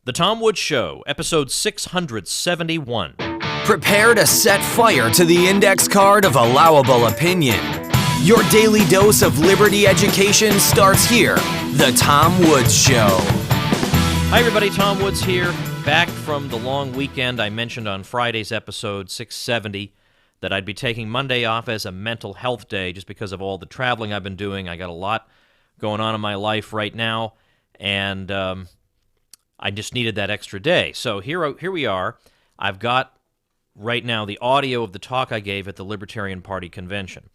The Tom Woods Show, episode 671. Prepare to set fire to the index card of allowable opinion. Your daily dose of liberty education starts here. The Tom Woods Show. Hi everybody, Tom Woods here, back from the long weekend. I mentioned on Friday's episode 670 that I'd be taking Monday off as a mental health day just because of all the traveling I've been doing. I got a lot going on in my life right now, and I just needed that extra day. So here we are. I've got right now the audio of the talk I gave at the Libertarian Party convention.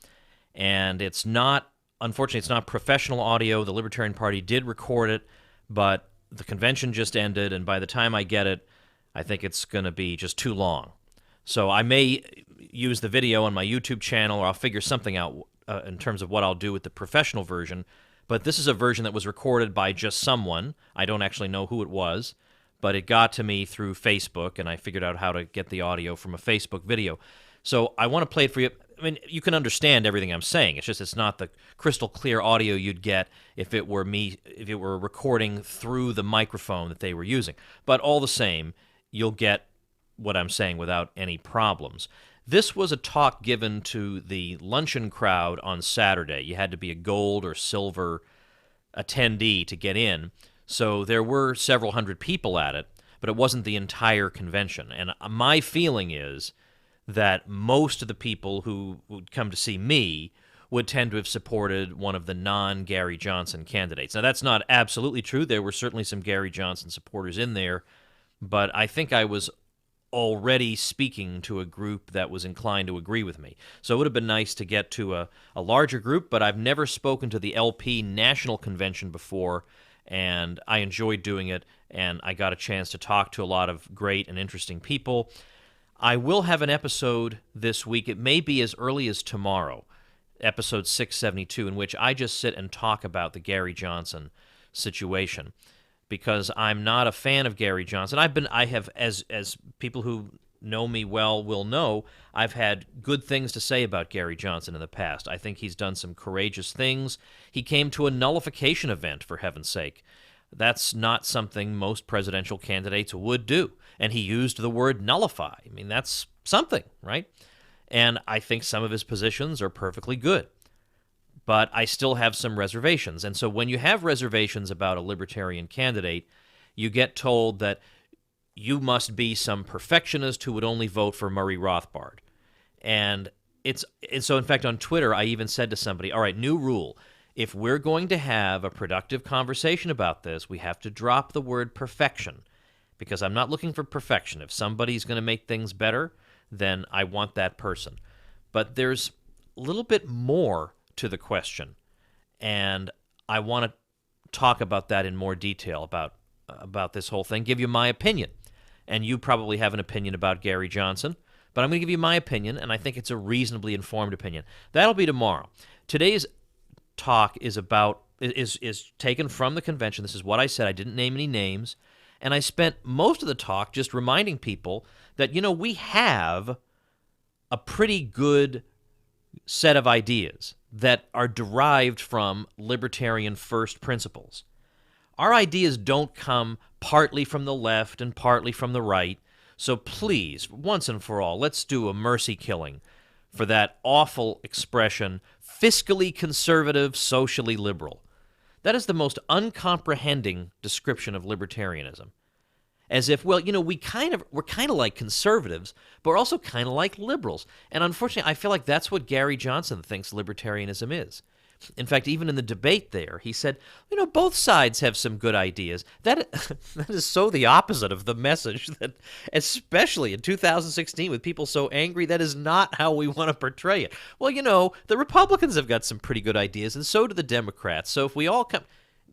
And it's not, unfortunately, it's not professional audio. The Libertarian Party did record it, but the convention just ended, and by the time I get it, I think it's going to be just too long. So I may use the video on my YouTube channel, or I'll figure something out in terms of what I'll do with the professional version. But this is a version that was recorded by just someone. I don't actually know who it was, but it got to me through Facebook, and I figured out how to get the audio from a Facebook video. So I want to play it for you. I mean, you can understand everything I'm saying. It's just it's not the crystal clear audio you'd get if it were recording through the microphone that they were using. But all the same, you'll get what I'm saying without any problems. This was a talk given to the luncheon crowd on Saturday. You had to be a gold or silver attendee to get in. So there were several hundred people at it, but it wasn't the entire convention. And my feeling is that most of the people who would come to see me would tend to have supported one of the non-Gary Johnson candidates. Now, that's not absolutely true. There were certainly some Gary Johnson supporters in there, but I think I was already speaking to a group that was inclined to agree with me. So it would have been nice to get to a larger group, but I've never spoken to the LP National Convention before, and I enjoyed doing it, and I got a chance to talk to a lot of great and interesting people. I will have an episode this week. It may be as early as tomorrow, episode 672, in which I just sit and talk about the Gary Johnson situation, because I'm not a fan of Gary Johnson. I have, as people who know me well will know, I've had good things to say about Gary Johnson in the past. I think he's done some courageous things. He came to a nullification event, for heaven's sake. That's not something most presidential candidates would do. And he used the word nullify. I mean, that's something, right? And I think some of his positions are perfectly good. But I still have some reservations. And so when you have reservations about a libertarian candidate, you get told that you must be some perfectionist who would only vote for Murray Rothbard. And so, in fact, on Twitter, I even said to somebody, all right, new rule. If we're going to have a productive conversation about this, we have to drop the word perfection, because I'm not looking for perfection. If somebody's going to make things better, then I want that person. But there's a little bit more to the question, and I want to talk about that in more detail, about this whole thing, give you my opinion. And you probably have an opinion about Gary Johnson, but I'm going to give you my opinion, and I think it's a reasonably informed opinion. That'll be tomorrow. Today's talk is taken from the convention. This is what I said. I didn't name any names, and I spent most of the talk just reminding people that, we have a pretty good set of ideas that are derived from libertarian first principles. Our ideas don't come partly from the left and partly from the right, so please, once and for all, let's do a mercy killing for that awful expression, fiscally conservative, socially liberal. That is the most uncomprehending description of libertarianism. As if, well, we're kind of like conservatives, but we're also kind of like liberals. And unfortunately, I feel like that's what Gary Johnson thinks libertarianism is. In fact, even in the debate there, he said, both sides have some good ideas. That is so the opposite of the message that, especially in 2016, with people so angry, that is not how we want to portray it. Well, the Republicans have got some pretty good ideas, and so do the Democrats. So if we all come...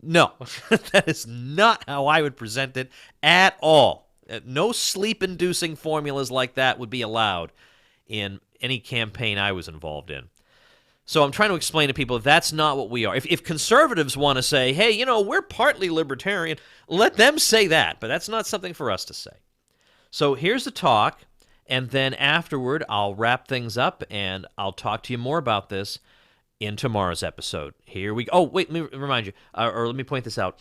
No, that is not how I would present it at all. No sleep-inducing formulas like that would be allowed in any campaign I was involved in. So I'm trying to explain to people that's not what we are. If conservatives want to say, hey, we're partly libertarian, let them say that, but that's not something for us to say. So here's the talk, and then afterward I'll wrap things up, and I'll talk to you more about this in tomorrow's episode. Here we go. Oh, wait, let me remind you, or let me point this out.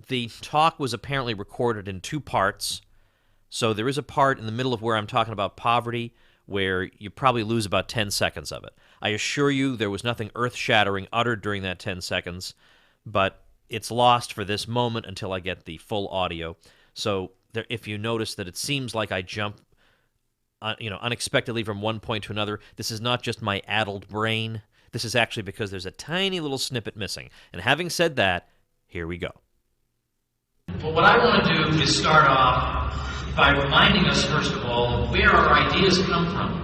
The talk was apparently recorded in 2 parts, so there is a part in the middle of where I'm talking about poverty where you probably lose about 10 seconds of it. I assure you there was nothing earth-shattering uttered during that 10 seconds, but it's lost for this moment until I get the full audio. So if you notice that it seems like I jump unexpectedly from one point to another, this is not just my addled brain. This is actually because there's a tiny little snippet missing. And having said that, here we go. Well, what I want to do is start off by reminding us, first of all, of where our ideas come from.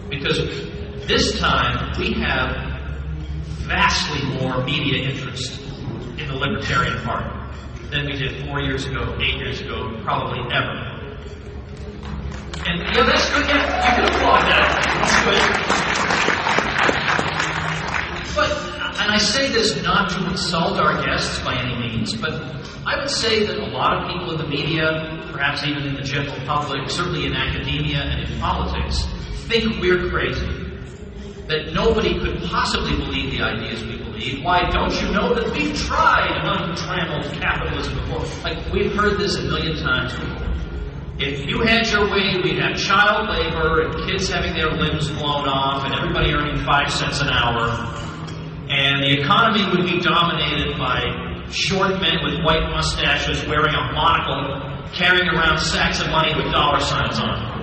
Because this time, we have vastly more media interest in the Libertarian Party than we did 4 years ago, 8 years ago, probably ever. And, that's good. Yeah, you can applaud that. That's good. But, and I say this not to insult our guests by any means, but I would say that a lot of people in the media, perhaps even in the general public, certainly in academia and in politics, think we're crazy. That nobody could possibly believe the ideas we believe. Why, don't you know that we've tried untrammeled capitalism before? Like, we've heard this a million times before. If you had your way, we'd have child labor and kids having their limbs blown off and everybody earning 5 cents an hour. And the economy would be dominated by short men with white mustaches wearing a monocle, carrying around sacks of money with dollar signs on them.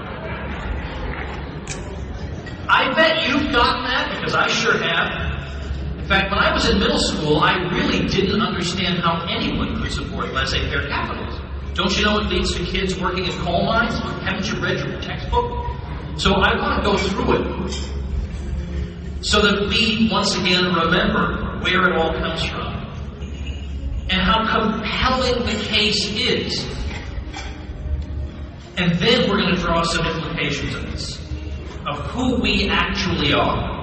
I bet you've gotten that, because I sure have. In fact, when I was in middle school, I really didn't understand how anyone could support laissez-faire capitalism. Don't you know it leads to kids working in coal mines? Haven't you read your textbook? So I want to go through it so that we, once again, remember where it all comes from and how compelling the case is. And then we're going to draw some implications of this, of who we actually are.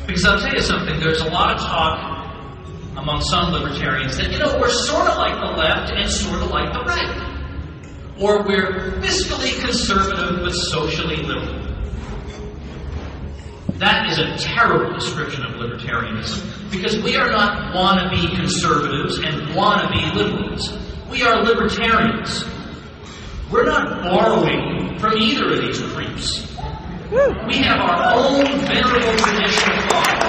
Because I'll tell you something, there's a lot of talk among some libertarians that, we're sort of like the left and sort of like the right. Or we're fiscally conservative but socially liberal. That is a terrible description of libertarianism, because we are not wannabe conservatives and wannabe liberals. We are libertarians. We're not borrowing from either of these creeps. We have our own venerable tradition of thought.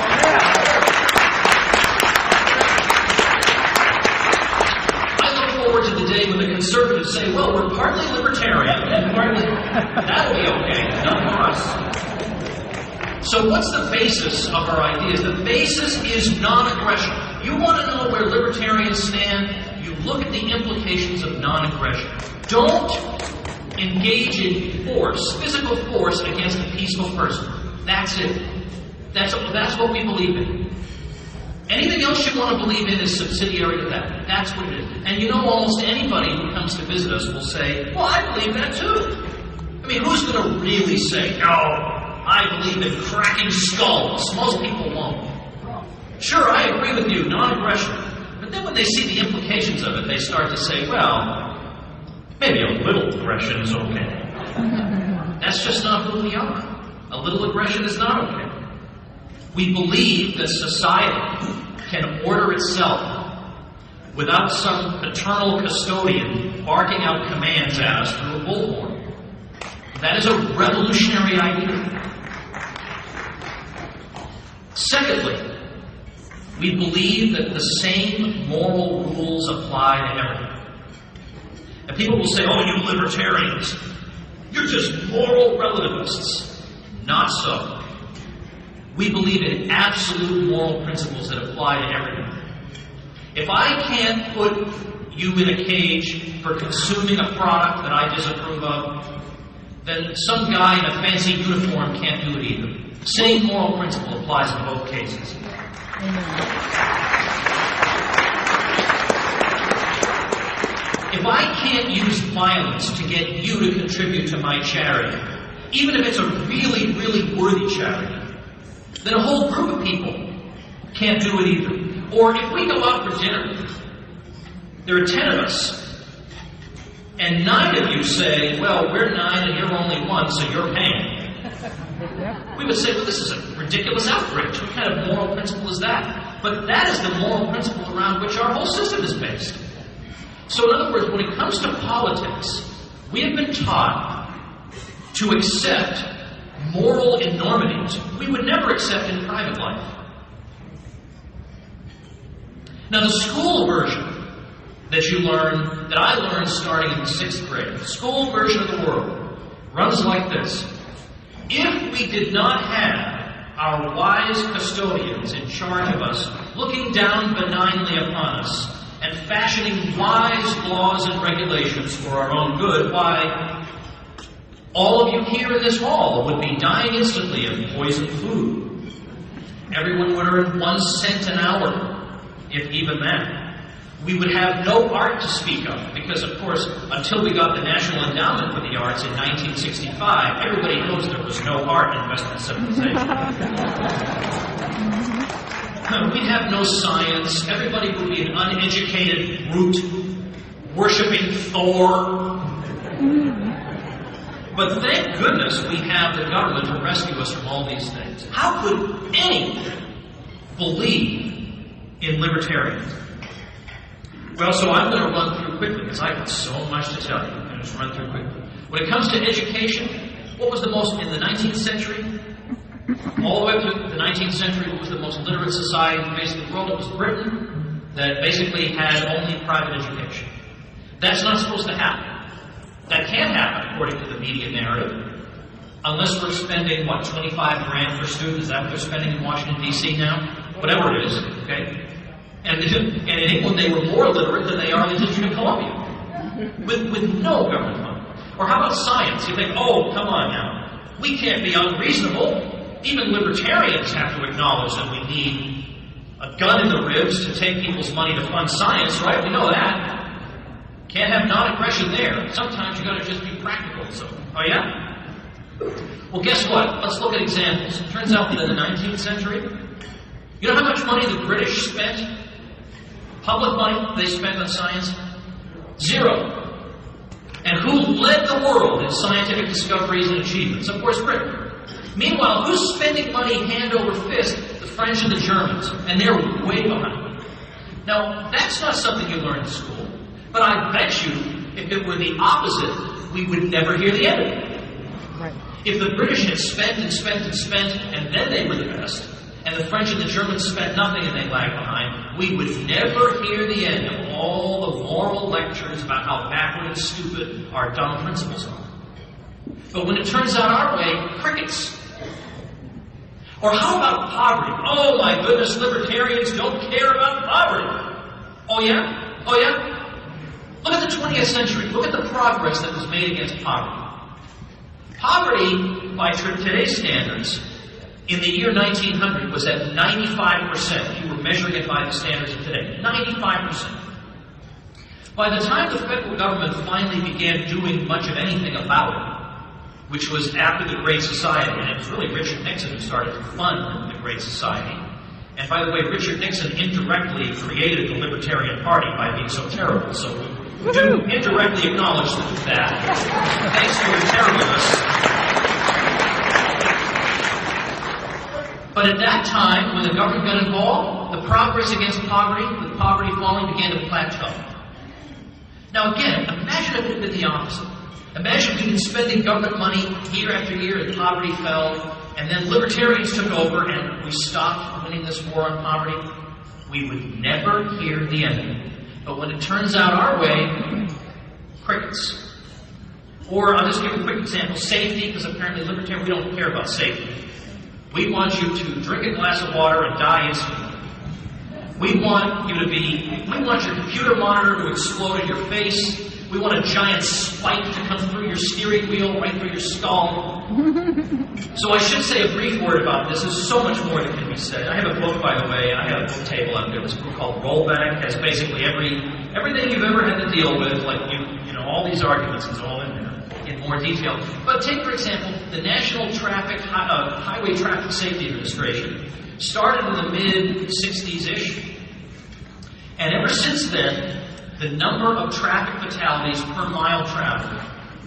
To the day when the conservatives say, well, we're partly libertarian and partly... That'll be okay, not for us. So what's the basis of our ideas? The basis is non-aggression. You want to know where libertarians stand? You look at the implications of non-aggression. Don't engage in force, physical force, against a peaceful person. That's it. That's what we believe in. Anything else you want to believe in is subsidiary to that. That's what it is. And almost anybody who comes to visit us will say, well, I believe that too. I mean, who's going to really say, no, I believe in cracking skulls? Most people won't. Sure, I agree with you, non-aggression. But then when they see the implications of it, they start to say, well, maybe a little aggression is okay. That's just not who we are. A little aggression is not okay. We believe that society can order itself without some paternal custodian barking out commands at us through a bullhorn. That is a revolutionary idea. Secondly, we believe that the same moral rules apply to everyone. And people will say, oh, you libertarians, you're just moral relativists. Not so. We believe in absolute moral principles that apply to everyone. If I can't put you in a cage for consuming a product that I disapprove of, then some guy in a fancy uniform can't do it either. The same moral principle applies in both cases. If I can't use violence to get you to contribute to my charity, even if it's a really, really worthy charity, then a whole group of people can't do it either. Or if we go out for dinner, there are 10 of us, and 9 of you say, well, we're 9 and you're only 1, so you're paying. We would say, well, this is a ridiculous outrage. What kind of moral principle is that? But that is the moral principle around which our whole system is based. So in other words, when it comes to politics, we have been taught to accept moral enormities we would never accept in private life. Now the school version that I learned starting in the 6th grade, the school version of the world, runs like this. If we did not have our wise custodians in charge of us, looking down benignly upon us, and fashioning wise laws and regulations for our own good, why, all of you here in this hall would be dying instantly of poisoned food. Everyone would earn 1 cent an hour, if even that. We would have no art to speak of, because, of course, until we got the National Endowment for the Arts in 1965, everybody knows there was no art in Western civilization. We'd have no science. Everybody would be an uneducated brute, worshipping Thor. But thank goodness we have the government to rescue us from all these things. How could anyone believe in libertarianism? Well, so I'm going to run through quickly, because I've got so much to tell you. I'm going to just run through quickly. When it comes to education, what was the most, in the 19th century, all the way through the 19th century, what was the most literate society in the face of the world? It was Britain, that basically had only private education. That's not supposed to happen. That can't happen, according to the media narrative, unless we're spending, what, 25 grand per student? Is that what they're spending in Washington, D.C. now? Whatever it is, okay? And in England, they were more literate than they are in the District of Columbia, with no government money. Or how about science? You think, oh, come on now. We can't be unreasonable. Even libertarians have to acknowledge that we need a gun in the ribs to take people's money to fund science, right? We know that. Can't have non-aggression there. Sometimes you've got to just be practical. So, oh yeah? Well, guess what? Let's look at examples. It turns out that in the 19th century, you know how much money the British spent? Public money they spent on science? 0. And who led the world in scientific discoveries and achievements? Of course, Britain. Meanwhile, who's spending money hand over fist? The French and the Germans. And they're way behind. Now, that's not something you learn in school. But I bet you, if it were the opposite, we would never hear the end of it. Right. If the British had spent and spent and spent, and then they were the best, and the French and the Germans spent nothing and they lagged behind, we would never hear the end of all the moral lectures about how backward and stupid our dumb principles are. But when it turns out our way, crickets. Or how about poverty? Oh my goodness, libertarians don't care about poverty. Oh yeah? Oh yeah? Look at the 20th century. Look at the progress that was made against poverty. Poverty, by today's standards, in the year 1900 was at 95%. You were measuring it by the standards of today. 95%. By the time the federal government finally began doing much of anything about it, which was after the Great Society, and it was really Richard Nixon who started to fund the Great Society. And by the way, Richard Nixon indirectly created the Libertarian Party by being so terrible. So we do indirectly acknowledge that. Thanks for your terribleness. But at that time, when the government got involved, the progress against poverty, with poverty falling, began to plateau. Now again, imagine if it had been the opposite. Imagine we'd been spending government money year after year and poverty fell, and then libertarians took over and we stopped winning this war on poverty. We would never hear the end of it. But when it turns out our way, crickets. Or I'll just give a quick example, safety, because apparently libertarians, we don't care about safety. We want you to drink a glass of water and die instantly. We want your computer monitor to explode in your face. We want a giant spike to come through your steering wheel, right through your skull. So I should say a brief word about this. There's so much more that can be said. I have a book, by the way. I have a book table out there. This book called Rollback. It has basically everything you've ever had to deal with, like all these arguments is all in there in more detail. But take, for example, the National Highway Traffic Safety Administration started in the mid-60s-ish. And ever since then, the number of traffic fatalities per mile traveled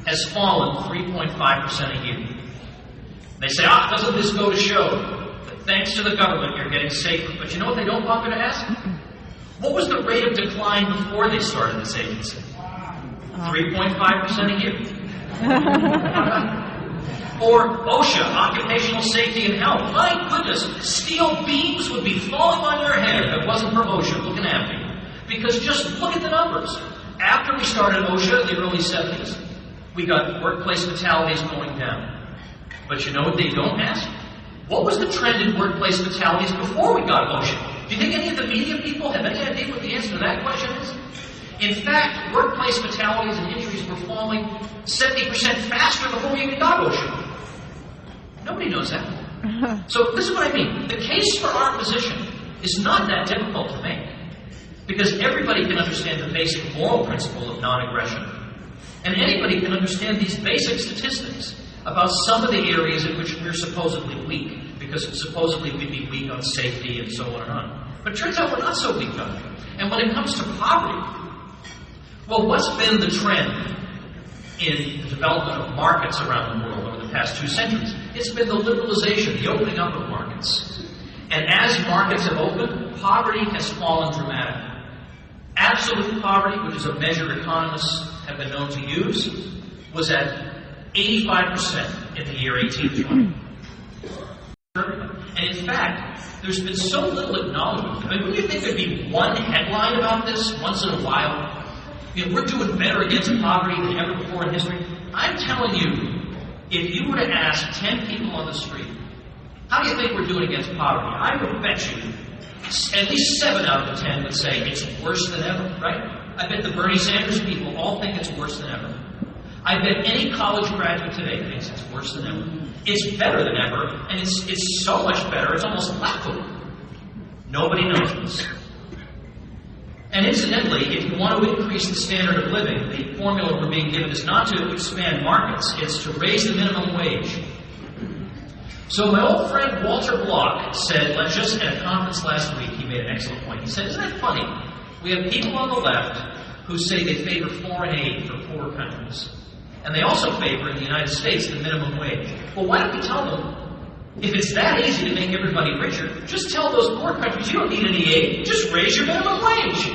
has fallen 3.5% a year. They say, doesn't this go to show that thanks to the government you're getting safer. But you know what they don't bother to ask? What was the rate of decline before they started this agency? 3.5% a year. Or OSHA, occupational safety and health. My goodness, steel beams would be falling on your head if it wasn't for OSHA looking after you. Because just look at the numbers. After we started OSHA in the early 70s, we got workplace fatalities going down. But you know what they don't ask? What was the trend in workplace fatalities before we got OSHA? Do you think any of the media people have any idea what the answer to that question is? In fact, workplace fatalities and injuries were falling 70% faster before we even got OSHA. Nobody knows that. So this is what I mean. The case for our position is not that difficult to make, because everybody can understand the basic moral principle of non-aggression. And anybody can understand these basic statistics about some of the areas in which we're supposedly weak, because supposedly we'd be weak on safety and so on and on. But it turns out we're not so weak on it. And when it comes to poverty, well, what's been the trend in the development of markets around the world over the past 2 centuries? It's been the liberalization, the opening up of markets. And as markets have opened, poverty has fallen dramatically. Absolute poverty, which is a measure economists have been known to use, was at 85% in the year 1820. And in fact, there's been so little acknowledgement. I mean, wouldn't you think there'd be one headline about this once in a while? You know, we're doing better against poverty than ever before in history. I'm telling you, if you were to ask 10 people on the street, how do you think we're doing against poverty? I would bet you at least 7 out of the 10 would say it's worse than ever, right? I bet the Bernie Sanders people all think it's worse than ever. I bet any college graduate today thinks it's worse than ever. It's better than ever, and it's so much better, it's almost laughable. Nobody knows this. And incidentally, if you want to increase the standard of living, the formula we're being given is not to expand markets, it's to raise the minimum wage. So my old friend Walter Block said, just at a conference last week, he made an excellent point. He said, isn't that funny? We have people on the left who say they favor foreign aid for poor countries. And they also favor, in the United States, the minimum wage. Well, why don't we tell them, if it's that easy to make everybody richer, just tell those poor countries you don't need any aid, just raise your minimum wage.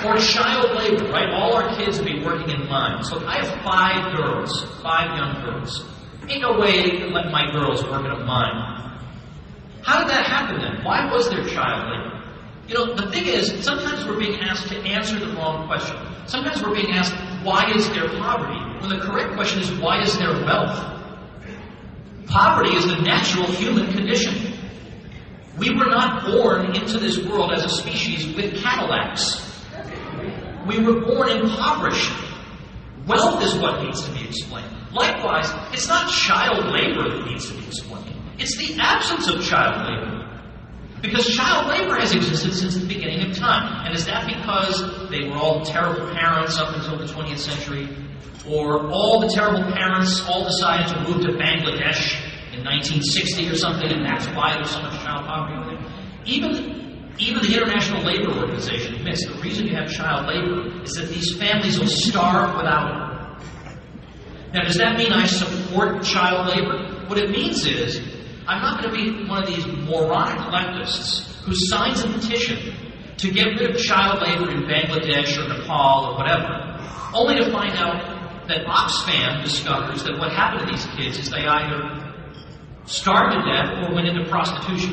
Or child labor, right? All our kids will be working in mines. Look, I have 5 girls, 5 young girls. Ain't no way to let my girls work in a mine. How did that happen then? Why was there child labor? You know, the thing is, sometimes we're being asked to answer the wrong question. Sometimes we're being asked, why is there poverty? When the correct question is, why is there wealth? Poverty is the natural human condition. We were not born into this world as a species with Cadillacs. We were born impoverished. Wealth is what needs to be explained. Likewise, it's not child labor that needs to be explained. It's the absence of child labor. Because child labor has existed since the beginning of time. And is that because they were all terrible parents up until the 20th century? Or all the terrible parents all decided to move to Bangladesh in 1960 or something, and that's why there's so much child poverty? Even the International Labor Organization admits the reason you have child labor is that these families will starve without it. Now, does that mean I support child labor? What it means is, I'm not going to be one of these moronic leftists who signs a petition to get rid of child labor in Bangladesh or Nepal or whatever, only to find out that Oxfam discovers that what happened to these kids is they either starved to death or went into prostitution.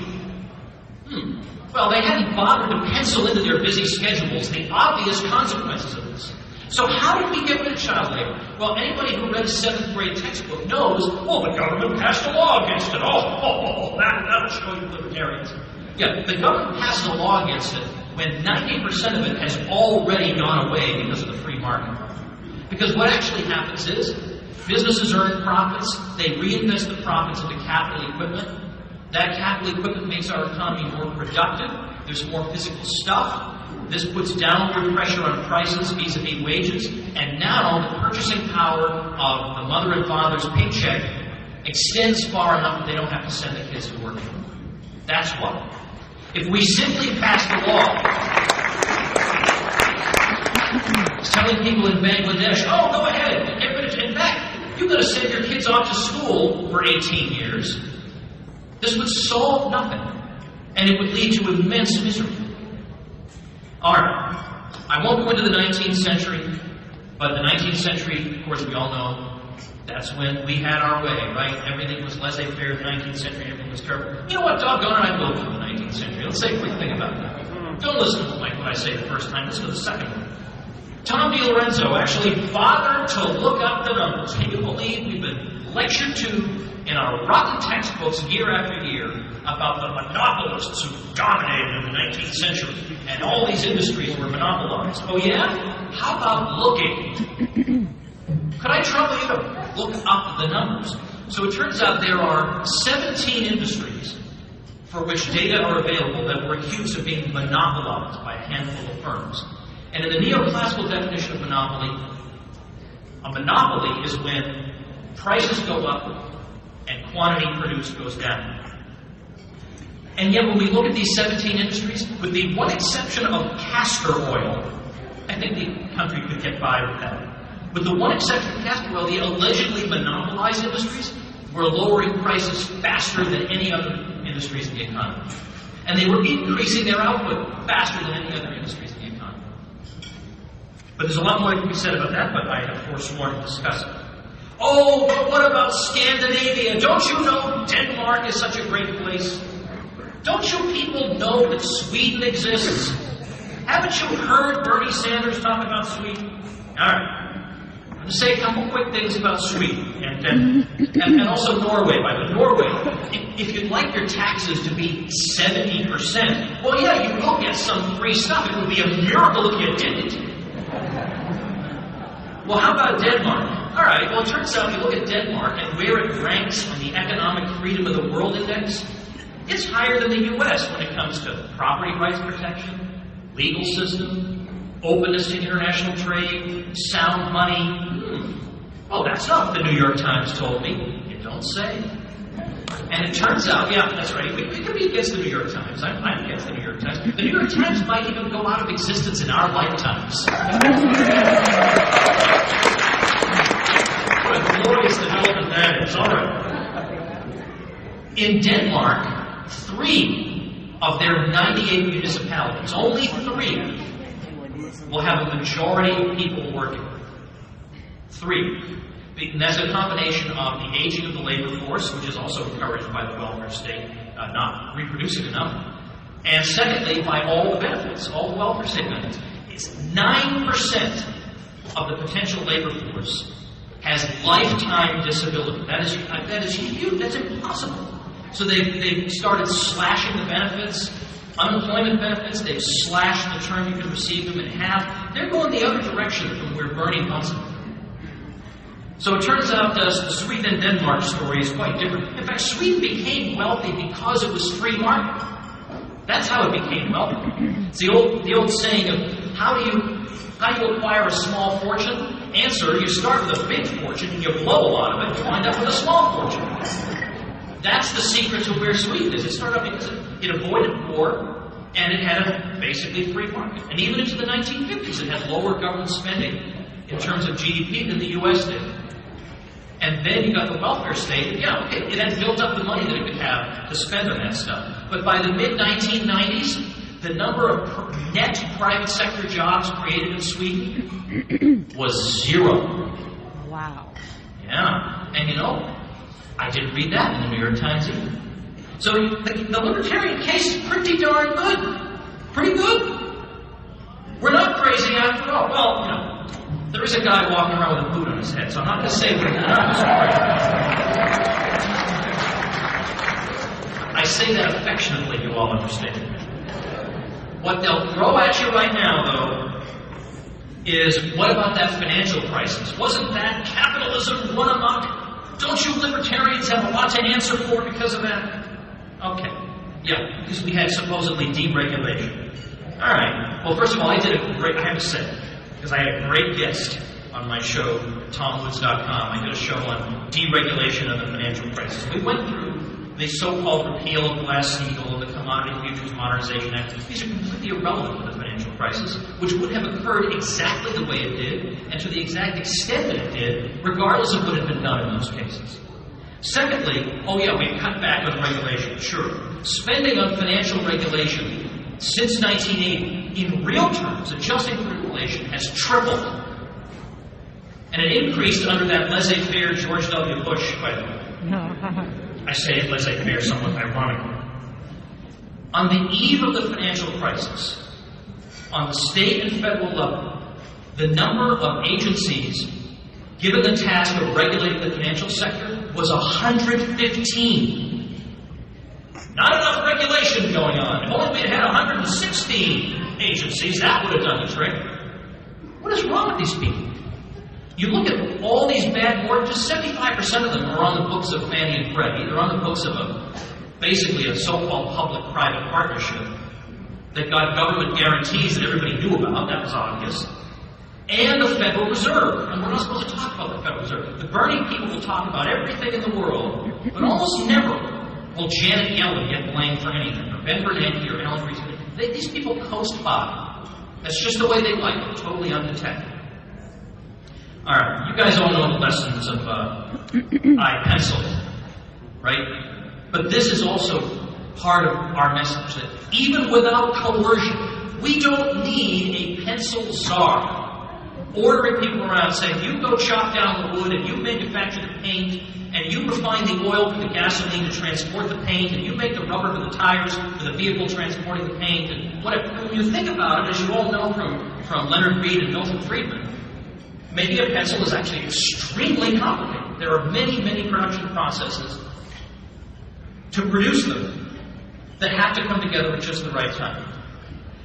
Well, they hadn't bothered to pencil into their busy schedules the obvious consequences of this. So how did we get rid of child labor? Well, anybody who read a 7th grade textbook knows, the government passed a law against it. That'll show you libertarians. Yeah, the government passes a law against it when 90% of it has already gone away because of the free market. Because what actually happens is, businesses earn profits, they reinvest the profits into capital equipment. That capital equipment makes our economy more productive. There's more physical stuff. This puts downward pressure on prices vis-a-vis wages. And now the purchasing power of the mother and father's paycheck extends far enough that they don't have to send the kids to work. That's why. If we simply pass the law telling people in Bangladesh, go ahead, get rid of You've got to send your kids off to school for 18 years. This would solve nothing, and it would lead to immense misery. All right, I won't go into the 19th century, but the 19th century, of course, we all know, that's when we had our way, right? Everything was laissez-faire in the 19th century, everything was terrible. You know what, doggone it, I will go to the 19th century. Let's say a quick thing about that. Don't listen to what I say the first time, listen to the second one. Tom DiLorenzo actually bothered to look up the numbers. Can you believe we've been lectured to in our rotten textbooks year after year about the monopolists who dominated in the 19th century and all these industries were monopolized? Oh yeah? How about looking? Could I trouble you to look up the numbers? So it turns out there are 17 industries for which data are available that were accused of being monopolized by a handful of firms. And in the neoclassical definition of monopoly, a monopoly is when prices go up and quantity produced goes down. And yet when we look at these 17 industries, with the one exception of castor oil, I think the country could get by with that. With the one exception of castor oil, the allegedly monopolized industries were lowering prices faster than any other industries in the economy. And they were increasing their output faster than any other industries in the economy. But there's a lot more to be said about that, but I have forsworn to discuss it. Oh, but what about Scandinavia? Don't you know Denmark is such a great place? Don't you people know that Sweden exists? Haven't you heard Bernie Sanders talk about Sweden? All right. I'm going to say a couple quick things about Sweden and also Norway. By the way, Norway, if you'd like your taxes to be 70%, well, yeah, you will get some free stuff. It would be a miracle if you didn't. Well, how about Denmark? All right, well, it turns out you look at Denmark and where it ranks on the Economic Freedom of the World Index, it's higher than the U.S. when it comes to property rights protection, legal system, openness to international trade, sound money. Well, that's not what the New York Times told me. You don't say. And it turns out, yeah, that's right, we could be against the New York Times. I'm against the New York Times. The New York Times might even go out of existence in our lifetimes. What a glorious development that is. All right. In Denmark, 3 of their 98 municipalities, only 3, will have a majority of people working. 3. And that's a combination of the aging of the labor force, which is also encouraged by the welfare state not reproducing enough. And secondly, by all the benefits, all the welfare state benefits. It's 9% of the potential labor force has lifetime disability. That is huge. That's impossible. So they've started slashing the benefits, unemployment benefits. They've slashed the term you can receive them in half. They're going the other direction from where Bernie wants them. So it turns out the Sweden and Denmark story is quite different. In fact, Sweden became wealthy because it was free market. That's how it became wealthy. It's the old saying of how do you acquire a small fortune? Answer: you start with a big fortune and you blow a lot of it, you wind up with a small fortune. That's the secret to where Sweden is. It started out because it avoided war and it had a basically free market. And even into the 1950s, it had lower government spending in terms of GDP than the U.S. did. And then you got the welfare state. Yeah, okay, it had built up the money that it could have to spend on that stuff. But by the mid-1990s, the number of net private sector jobs created in Sweden was 0. Wow. Yeah, and you know, I didn't read that in the New York Times either. So the libertarian case is pretty darn good. Pretty good. We're not crazy after all. Well, you know, there is a guy walking around with a boot on his head, so I'm not going to say we're not crazy. I say that affectionately, you all understand. What they'll throw at you right now, though, is what about that financial crisis? Wasn't that capitalism run amok? Don't you libertarians have a lot to answer for because of that? Okay. Yeah, because we had supposedly deregulation. All right. Well, first of all, I have to say, because I had a great guest on my show, TomWoods.com. I did a show on deregulation of the financial crisis. We went through the so-called repeal of Glass-Steagall and the Commodity Futures Modernization Act. These are completely irrelevant to the financial financial crisis, which would have occurred exactly the way it did, and to the exact extent that it did, regardless of what had been done in those cases. Secondly, oh yeah, we've cut back on regulation, sure. Spending on financial regulation since 1980, in real terms, adjusting for inflation, has tripled. And it increased under that laissez-faire George W. Bush, by the way. I say it laissez-faire somewhat ironically. On the eve of the financial crisis, on the state and federal level, the number of agencies given the task of regulating the financial sector was 115. Not enough regulation going on. If only we had 116 agencies, that would have done the trick. What is wrong with these people? You look at all these bad mortgages, 75% of them are on the books of Fannie and Freddie. They're on the books of basically a so-called public-private partnership that got government guarantees that everybody knew about. That was obvious. And the Federal Reserve. And we're not supposed to talk about the Federal Reserve. The Bernie people will talk about everything in the world, but almost never will Janet Yellen get blamed for anything, or Ben Bernanke or Alan Greenspan. These people coast by. That's just the way they like it, totally undetected. All right, you guys all know the lessons of I pencil, right? But this is also part of our message that even without coercion, we don't need a pencil czar ordering people around saying, you go chop down the wood and you manufacture the paint and you refine the oil for the gasoline to transport the paint and you make the rubber for the tires for the vehicle transporting the paint and whatever. When you think about it, as you all know from Leonard Read and Milton Friedman, making a pencil is actually extremely complicated. There are many, many production processes to produce them that have to come together at just the right time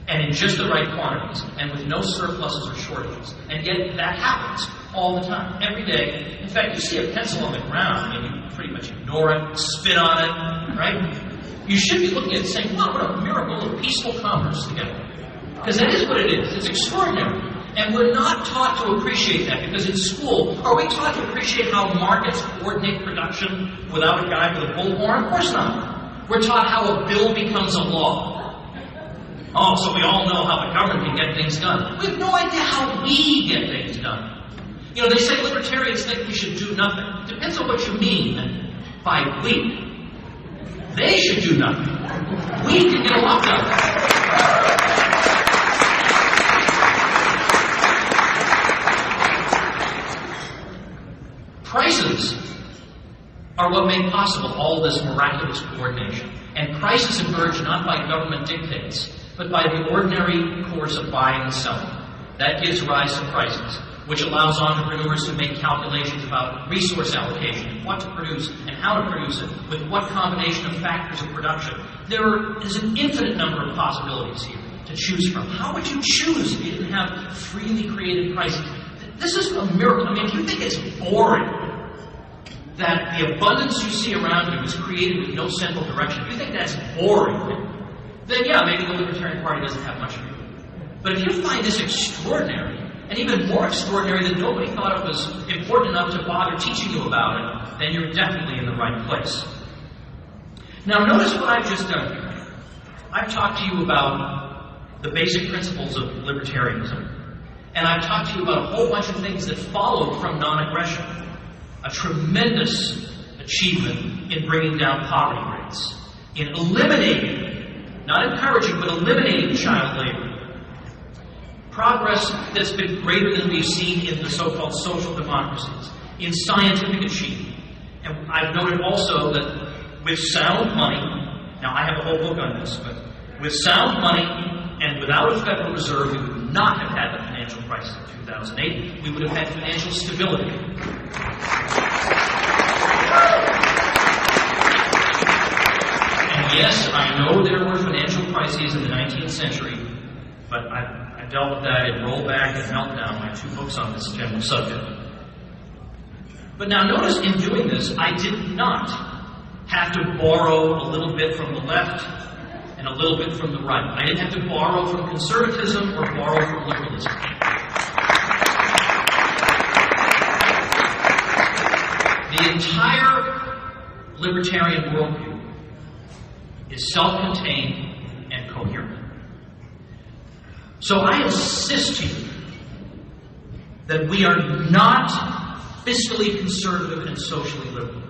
and in just the right quantities and with no surpluses or shortages. And yet that happens all the time, every day. In fact, you see a pencil on the ground and you pretty much ignore it, spit on it, right? You should be looking at it saying, wow, what a miracle of peaceful commerce together. Because that is what it is. It's extraordinary. And we're not taught to appreciate that, because in school, are we taught to appreciate how markets coordinate production without a guy with a bullhorn? Of course not. We're taught how a bill becomes a law. Oh, so we all know how the government can get things done. We have no idea how we get things done. You know, they say libertarians think we should do nothing. It depends on what you mean by we. They should do nothing. We can get a lot done. Crises are what made possible all this miraculous coordination. And crises emerge not by government dictates, but by the ordinary course of buying and selling. That gives rise to prices, which allows entrepreneurs to make calculations about resource allocation, what to produce and how to produce it, with what combination of factors of production. There is an infinite number of possibilities here to choose from. How would you choose if you didn't have freely created prices? This is a miracle. I mean, if you think it's boring that the abundance you see around you is created with no central direction, if you think that's boring, then yeah, maybe the Libertarian Party doesn't have much for you. But if you find this extraordinary, and even more extraordinary that nobody thought it was important enough to bother teaching you about it, then you're definitely in the right place. Now notice what I've just done here. I've talked to you about the basic principles of libertarianism. And I've talked to you about a whole bunch of things that followed from non-aggression. A tremendous achievement in bringing down poverty rates, in eliminating, not encouraging, but eliminating child labor. Progress that's been greater than we've seen in the so-called social democracies, in scientific achievement. And I've noted also that with sound money, now I have a whole book on this, but with sound money and without a Federal Reserve, we would not have had the financial crisis of 2008. We would have had financial stability. And yes, I know there were financial crises in the 19th century, but I dealt with that in Rollback and Meltdown, my two books on this general subject. But now notice in doing this, I did not have to borrow a little bit from the left and a little bit from the right. I didn't have to borrow from conservatism or borrow from liberalism. The entire libertarian worldview is self-contained and coherent. So I insist to you that we are not fiscally conservative and socially liberal.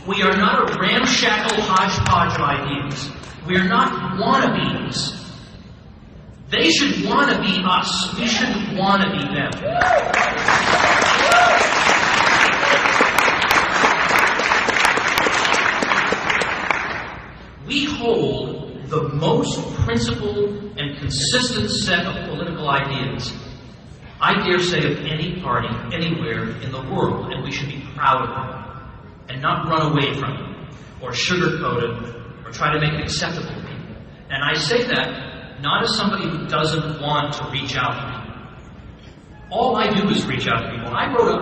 We are not a ramshackle hodgepodge of ideas. We are not wannabes. They should want to be us. We shouldn't want to be them. We hold the most principled and consistent set of political ideas, I dare say, of any party anywhere in the world, and we should be proud of them and not run away from them or sugarcoat it or try to make it acceptable to people. And I say that not as somebody who doesn't want to reach out to people. All I do is reach out to people. I wrote a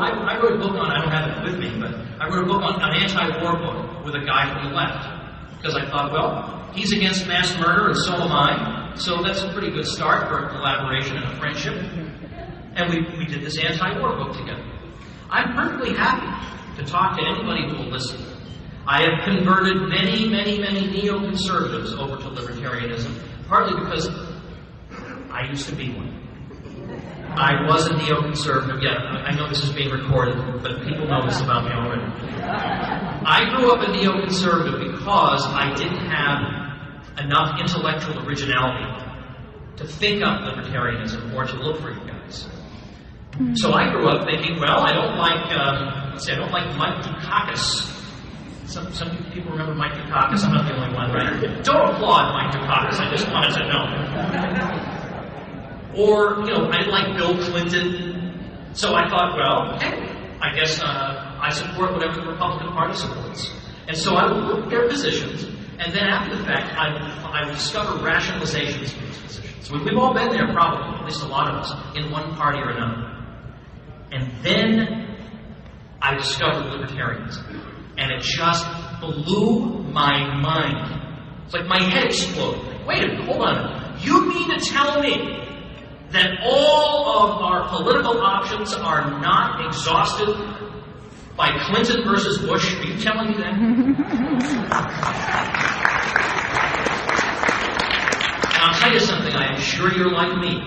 book on, I don't have it with me, but I wrote a book on an anti-war book with a guy from the left. Because I thought, well, he's against mass murder and so am I, so that's a pretty good start for a collaboration and a friendship. And we did this anti-war book together. I'm perfectly happy to talk to anybody who will listen. I have converted many, many, many neoconservatives over to libertarianism, partly because I used to be one. I was a neoconservative. Yeah, I know this is being recorded, but people know this about me already. I grew up a neoconservative because I didn't have enough intellectual originality to think up libertarianism or to look for you guys. So I grew up thinking, well, I don't like Mike Dukakis. Some people remember Mike Dukakis. I'm not the only one, right? Don't applaud Mike Dukakis. I just wanted to know. Or, I didn't like Bill Clinton. So I thought, well, hey, I guess I support whatever the Republican Party supports. And so I would look at their positions, and then after the fact, I would discover rationalizations for those positions. We've all been there, probably, at least a lot of us, in one party or another. And then I discovered libertarianism. And it just blew my mind. It's like my head exploded. Wait a minute, hold on. You mean to tell me that all of our political options are not exhausted by Clinton versus Bush? Are you telling me that? And I'll tell you something, I am sure you're like me,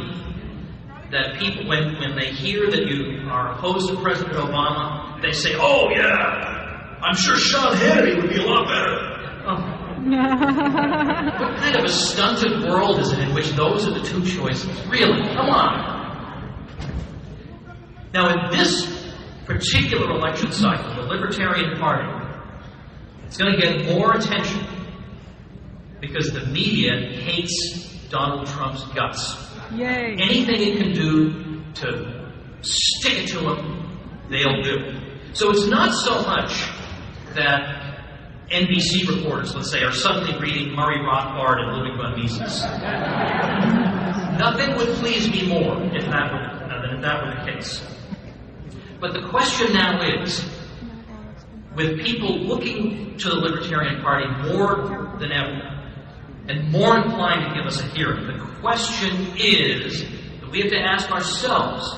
that people, when they hear that you are opposed to President Obama, they say, oh yeah, I'm sure Sean Hannity would be a lot better. Oh. What kind of a stunted world is it in which those are the two choices? Really? Come on. Now, in this particular election cycle, the Libertarian Party is going to get more attention because the media hates Donald Trump's guts. Yay. Anything it can do to stick it to him, they'll do. So it's not so much that NBC reporters, let's say, are suddenly reading Murray Rothbard and Ludwig von Mises. Nothing would please me more than if that were the case. But the question now is, with people looking to the Libertarian Party more than ever, and more inclined to give us a hearing, the question is that we have to ask ourselves,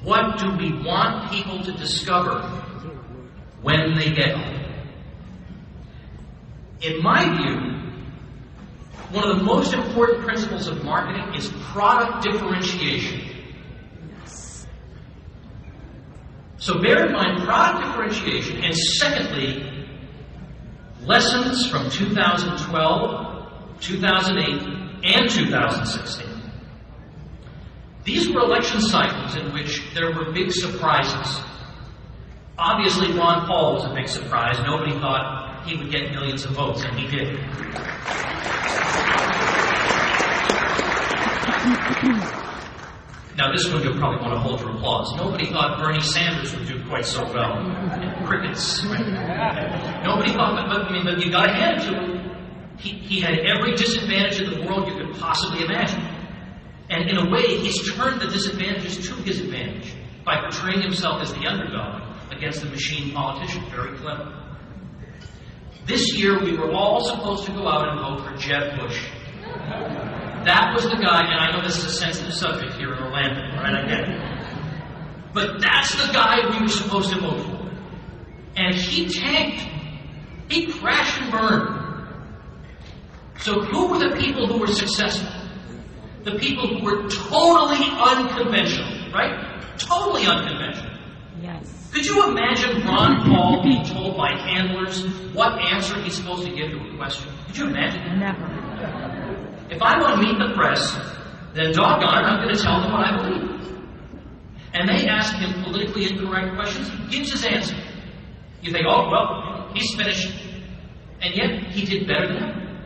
what do we want people to discover when they get here? In my view, one of the most important principles of marketing is product differentiation. So bear in mind product differentiation, and secondly, lessons from 2012, 2008, and 2016. These were election cycles in which there were big surprises. Obviously, Ron Paul was a big surprise. Nobody thought he would get millions of votes, and he did. Now, this one you'll probably want to hold for applause. Nobody thought Bernie Sanders would do quite so well. Crickets, right? Nobody thought, but you got to hand it to him. He had every disadvantage in the world you could possibly imagine. And in a way, he's turned the disadvantages to his advantage by portraying himself as the underdog against the machine politician. Very clever. This year, we were all supposed to go out and vote for Jeb Bush. That was the guy, and I know this is a sensitive subject here in Orlando, right? I get it. But that's the guy we were supposed to vote for. And he tanked. He crashed and burned. So who were the people who were successful? The people who were totally unconventional, right? Totally unconventional. Yes. Could you imagine Ron Paul being told by handlers what answer he's supposed to give to a question? Could you imagine? Never. If I want to meet the press, then doggone it, I'm going to tell them what I believe. And they ask him politically incorrect questions, he gives his answer. You think, oh, well, he's finished. And yet, he did better than him.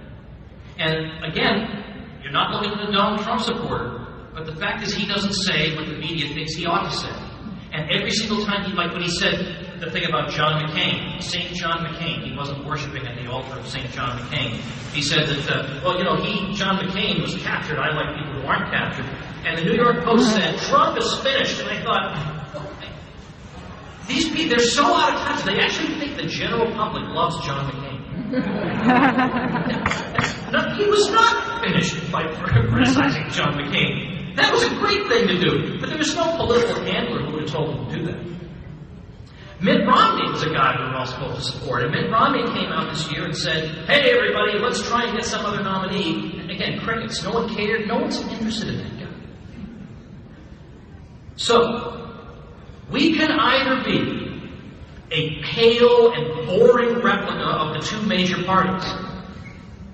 And again, you're not looking at a Donald Trump supporter, but the fact is he doesn't say what the media thinks he ought to say. And every single time like when he said the thing about John McCain, St. John McCain, he wasn't worshiping at the altar of St. John McCain. He said that, John McCain was captured. I like people who aren't captured. And the New York Post said, Trump is finished. And I thought, these people, they're so out of touch. They actually think the general public loves John McCain. No, he was not finished by criticizing John McCain. That was a great thing to do, but there was no political handler who would have told him to do that. Mitt Romney was a guy we were all supposed to support, and Mitt Romney came out this year and said, hey, everybody, let's try and get some other nominee. And again, crickets. No one cared. No one's interested in that guy. So, we can either be a pale and boring replica of the two major parties,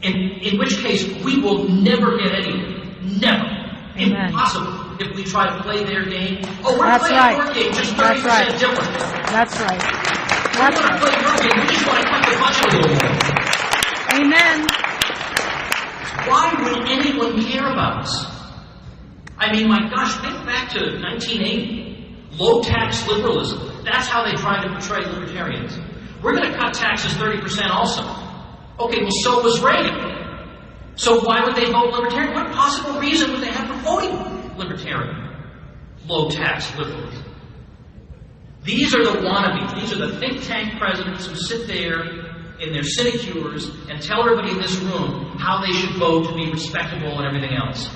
in which case we will never get anywhere. Never. Amen. Impossible if we try to play their game. Oh, we're That's playing right. your game, just 30% That's right. different. That's right. We That's want to play right. your game, we just want to cut the budget a little more. Amen. Why would anyone care about us? I mean, my gosh, think back to 1980. Low-tax liberalism. That's how they tried to portray libertarians. We're going to cut taxes 30% also. Okay, well, so was Reagan. So why would they vote libertarian? What possible reason would they have for voting libertarian? Low-tax liberalism. These are the wannabes. These are the think tank presidents who sit there in their sinecures and tell everybody in this room how they should vote to be respectable and everything else.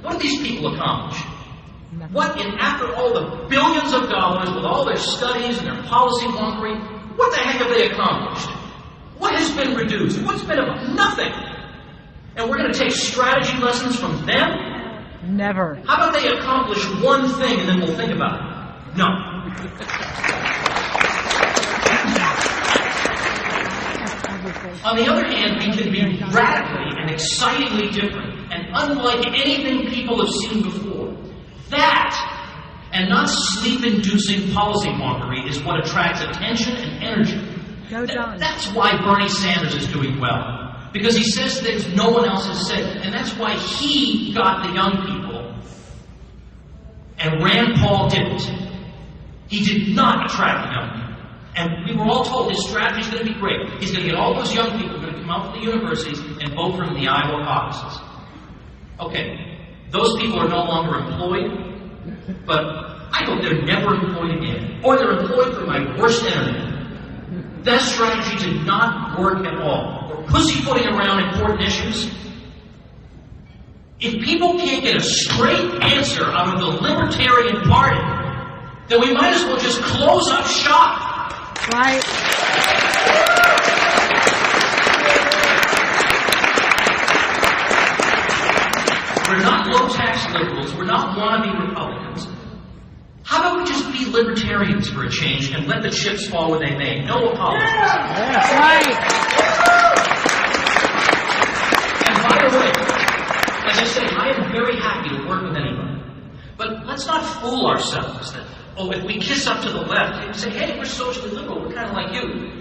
What do these people accomplish? After all the billions of dollars with all their studies and their policy wonkery, what the heck have they accomplished? What has been reduced? What's been about? Nothing. And we're going to take strategy lessons from them? Never. How about they accomplish one thing and then we'll think about it? No. On the other hand, we can be radically and excitingly different and unlike anything people have seen before. That, and not sleep-inducing policy wonkery, is what attracts attention and energy. Go, John. That's why Bernie Sanders is doing well. Because he says things no one else has said. And that's why he got the young people. And Rand Paul didn't. He did not attract the young people. And we were all told his strategy is going to be great. He's going to get all those young people going to come out from the universities and vote for him in the Iowa caucuses. Okay, those people are no longer employed, but I hope they're never employed again. Or they're employed for my worst enemy. That strategy did not work at all. We're pussyfooting around important issues. If people can't get a straight answer out of the Libertarian Party, then we might as well just close up shop. Right. We're not low-tax liberals. We're not wannabe Republicans. How about we just be libertarians for a change and let the chips fall where they may? No apologies. That's right. And by the way, as I say, I am very happy to work with anybody. But let's not fool ourselves that, if we kiss up to the left and say, hey, we're socially liberal, we're kind of like you.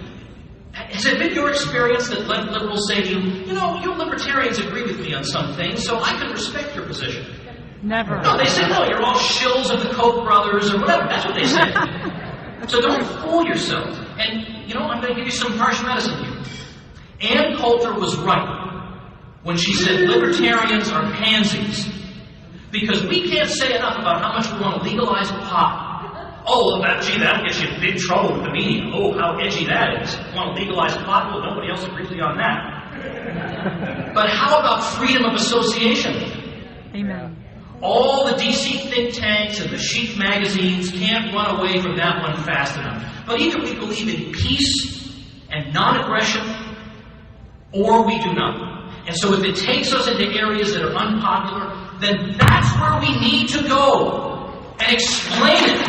Has it been your experience that liberals say to you, you libertarians agree with me on some things, so I can respect your position? Never. No, they say, no, you're all shills of the Koch brothers or whatever. That's what they say. So don't fool yourself. And, I'm going to give you some harsh medicine here. Ann Coulter was right when she said libertarians are pansies. Because we can't say enough about how much we want to legalize pot. Oh, that'll get you in big trouble with the media. Oh, how edgy that is. You want to legalize pot? Well, nobody else agrees with you on that. But how about freedom of association? Amen. All the DC think tanks and the chic magazines can't run away from that one fast enough. But either we believe in peace and non-aggression, or we do not. And so if it takes us into areas that are unpopular, then that's where we need to go and explain it.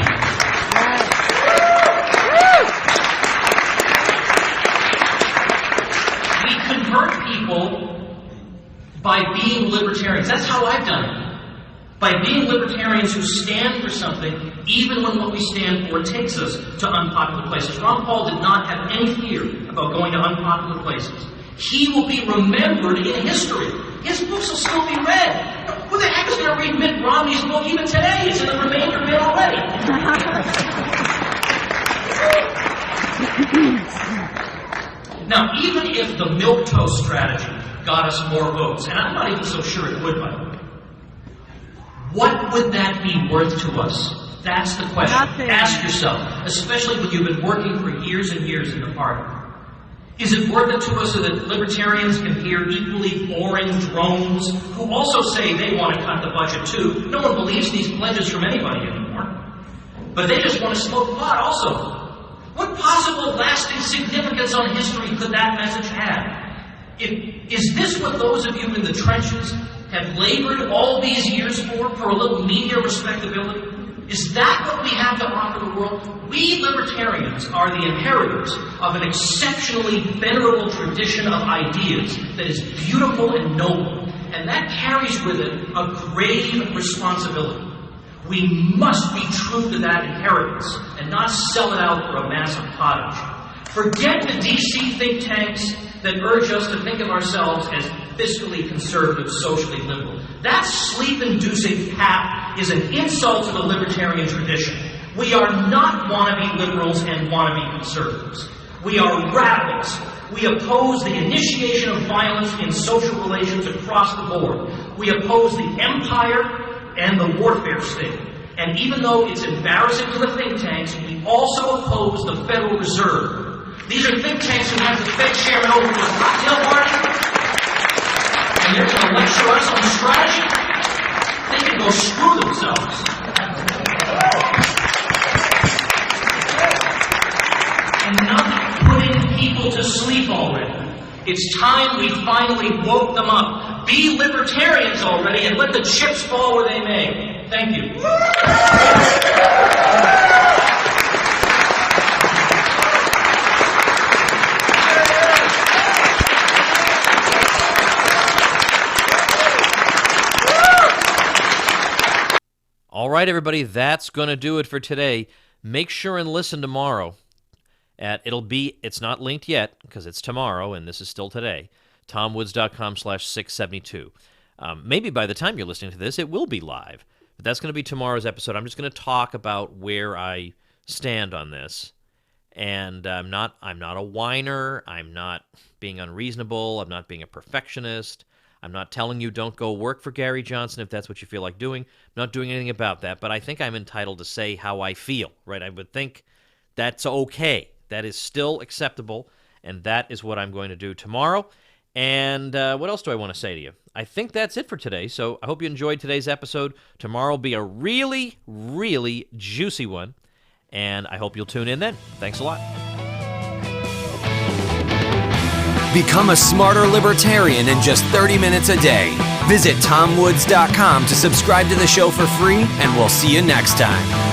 We convert people by being libertarians. That's how I've done it. By being libertarians who stand for something, even when what we stand for takes us to unpopular places. Ron Paul did not have any fear about going to unpopular places. He will be remembered in history. His books will still be read. Who the heck is going to read Mitt Romney's book even today? It's in the remainder bin already. Now, even if the milquetoast strategy got us more votes, and I'm not even so sure it would, by the way, what would that be worth to us? That's the question. Nothing. Ask yourself, especially when you've been working for years and years in the party. Is it worth it to us so that libertarians can hear equally boring drones who also say they want to cut the budget too? No one believes these pledges from anybody anymore. But they just want to smoke pot also. What possible lasting significance on history could that message have? Is this what those of you in the trenches have labored all these years for a little media respectability? Is that what we have to offer the world? We libertarians are the inheritors of an exceptionally venerable tradition of ideas that is beautiful and noble, and that carries with it a grave responsibility. We must be true to that inheritance and not sell it out for a massive pottage. Forget the DC think tanks that urge us to think of ourselves as fiscally conservative, socially liberal. That sleep-inducing pap is an insult to the libertarian tradition. We are not wannabe liberals and wannabe conservatives. We are radicals. We oppose the initiation of violence in social relations across the board. We oppose the empire and the warfare state. And even though it's embarrassing to the think tanks, we also oppose the Federal Reserve. These are think tanks who have the Fed chairman over to a cocktail party, and they're going to lecture us on strategy. They can go screw themselves. Enough putting people to sleep already. It's time we finally woke them up. Be libertarians already and let the chips fall where they may. Thank you. All right, everybody, that's going to do it for today. Make sure and listen tomorrow. It's not linked yet because it's tomorrow and this is still today. TomWoods.com/672. Maybe by the time you're listening to this, it will be live. But that's going to be tomorrow's episode. I'm just going to talk about where I stand on this. And I'm not a whiner. I'm not being unreasonable. I'm not being a perfectionist. I'm not telling you don't go work for Gary Johnson if that's what you feel like doing. I'm not doing anything about that. But I think I'm entitled to say how I feel, right? I would think that's okay. That is still acceptable. And that is what I'm going to do tomorrow. And what else do I want to say to you? I think that's it for today. So I hope you enjoyed today's episode. Tomorrow will be a really, really juicy one. And I hope you'll tune in then. Thanks a lot. Become a smarter libertarian in just 30 minutes a day. Visit TomWoods.com to subscribe to the show for free, and we'll see you next time.